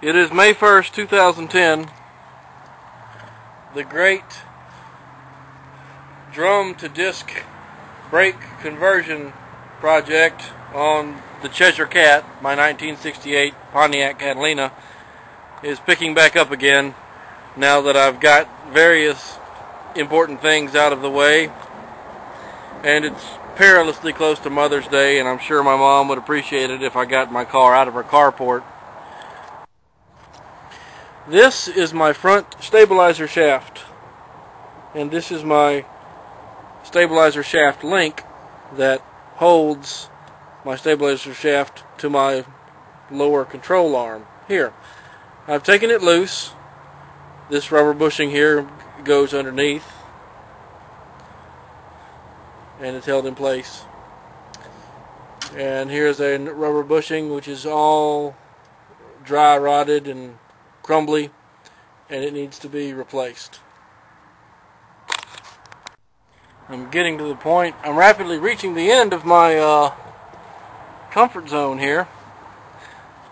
It is May 1st, 2010. The great drum to disc brake conversion project on the Cheshire Cat, my 1968 Pontiac Catalina, is picking back up again now that I've got various important things out of the way. And it's perilously close to Mother's Day, and I'm sure my mom would appreciate it if I got my car out of her carport. This is my front stabilizer shaft, and this is my stabilizer shaft link that holds my stabilizer shaft to my lower control arm. Here, I've taken it loose. This rubber bushing here goes underneath, and it's held in place. And here's a rubber bushing which is all dry rotted and crumbly, and it needs to be replaced. I'm getting to the point. I'm rapidly reaching the end of my comfort zone here.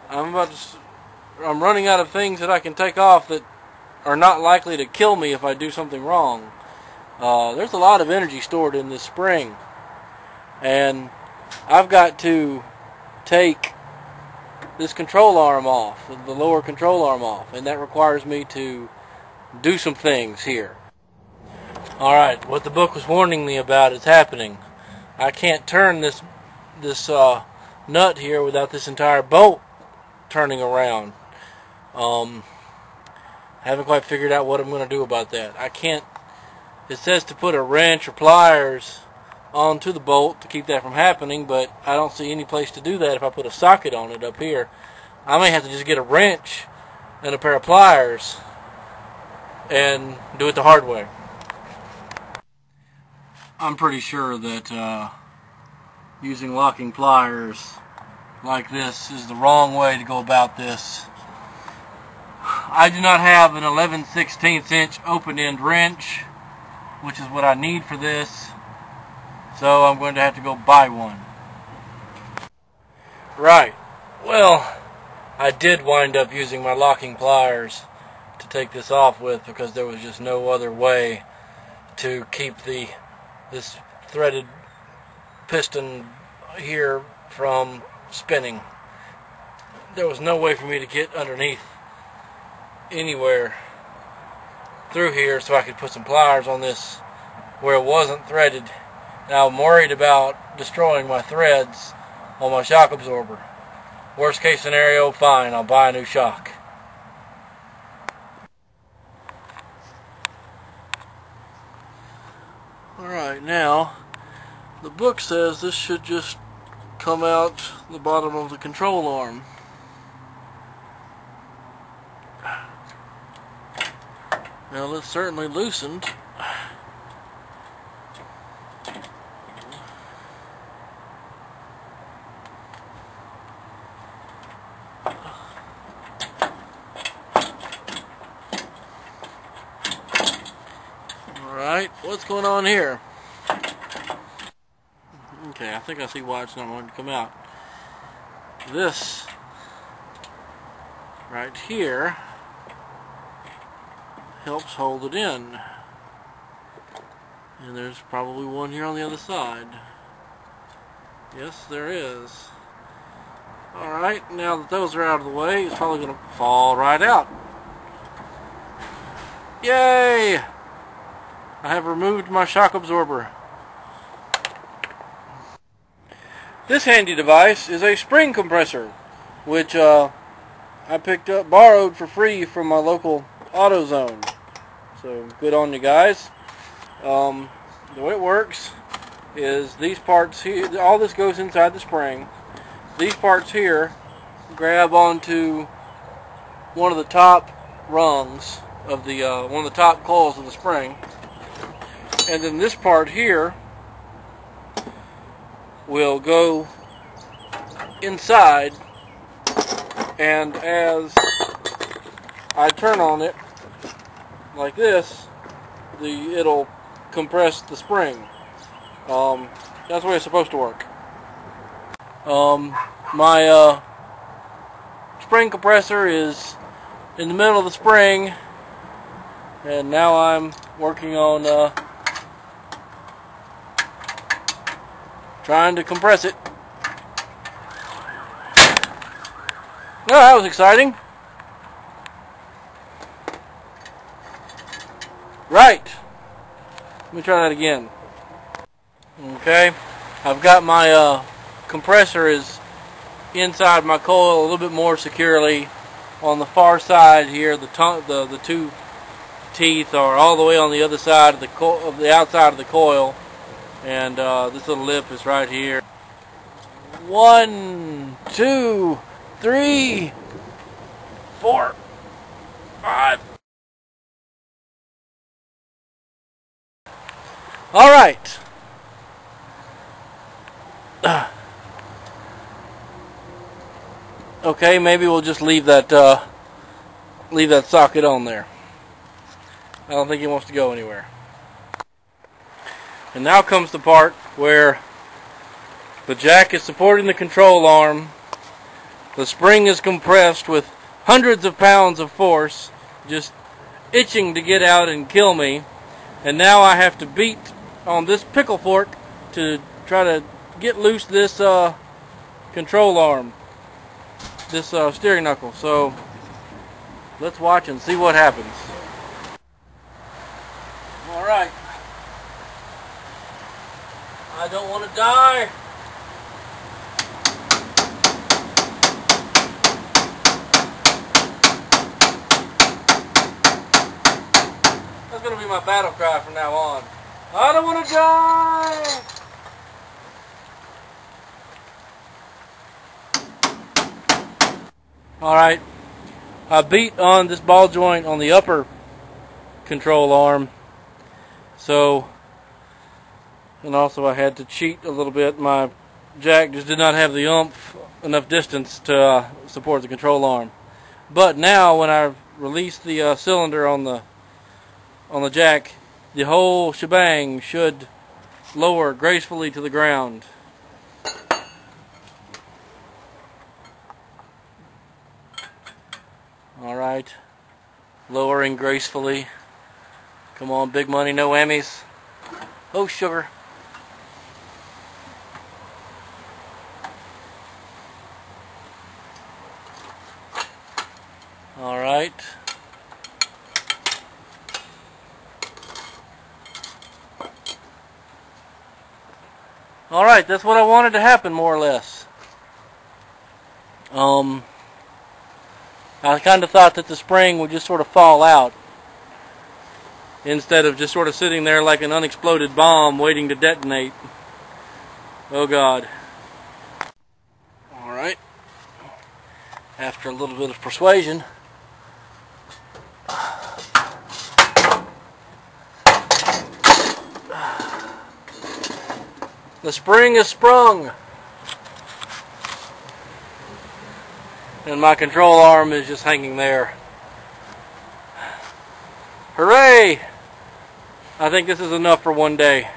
I'm running out of things that I can take off that are not likely to kill me if I do something wrong. There's a lot of energy stored in this spring, and I've got to take this control arm off, the lower control arm off, and that requires me to do some things here. Alright, what the book was warning me about is happening. I can't turn this nut here without this entire bolt turning around. I haven't quite figured out what I'm going to do about that. I can't. It says to put a wrench or pliers onto the bolt to keep that from happening, but I don't see any place to do that if I put a socket on it up here. I may have to just get a wrench and a pair of pliers and do it the hard way. I'm pretty sure that using locking pliers like this is the wrong way to go about this. I do not have an 11/16 inch open end wrench, which is what I need for this, so I'm going to have to go buy one. Right, well, I did wind up using my locking pliers to take this off with, because there was just no other way to keep this threaded piston here from spinning. There was no way for me to get underneath anywhere through here so I could put some pliers on this where it wasn't threaded. Now I'm worried about destroying my threads on my shock absorber. Worst case scenario, fine, I'll buy a new shock. Alright, now the book says this should just come out the bottom of the control arm. Well, it's certainly loosened. Alright, what's going on here? Okay, I think I see why it's not going to come out. This right here helps hold it in. And there's probably one here on the other side. Yes, there is. Alright, now that those are out of the way, it's probably going to fall right out. Yay! I have removed my shock absorber. This handy device is a spring compressor, which I borrowed for free from my local AutoZone. So good on you guys. The way it works is these parts here, all this goes inside the spring. These parts here grab onto one of the top rungs of the one of the top coils of the spring, and then this part here will go inside, and as I turn on it like this, it'll compress the spring. That's the way it's supposed to work. My spring compressor is in the middle of the spring, and now I'm working on trying to compress it. Oh, that was exciting. Right. Let me try that again. Okay. I've got my compressor is inside my coil a little bit more securely. On the far side here, the two teeth are all the way on the other side of the outside of the coil, and this little lip is right here. 1, 2, 3, 4, 5. All right. Okay, maybe we'll just leave that socket on there. I don't think he wants to go anywhere. And now comes the part where the jack is supporting the control arm. The spring is compressed with hundreds of pounds of force, just itching to get out and kill me. And now I have to beat on this pickle fork to try to get loose this control arm, this steering knuckle. So let's watch and see what happens. Alright. I don't want to die. That's going to be my battle cry from now on. I don't want to die! Alright, I beat on this ball joint on the upper control arm, so, and also I had to cheat a little bit. My jack just did not have the oomph, enough distance to support the control arm. But now when I release the cylinder on the jack, the whole shebang should lower gracefully to the ground. Alright, lowering gracefully. Come on, big money, no whammies. Oh, sugar. Alright. Alright, that's what I wanted to happen, more or less. I kind of thought that the spring would just sort of fall out instead of just sort of sitting there like an unexploded bomb waiting to detonate. Oh God. Alright. After a little bit of persuasion, the spring is sprung. And my control arm is just hanging there. Hooray! I think this is enough for one day.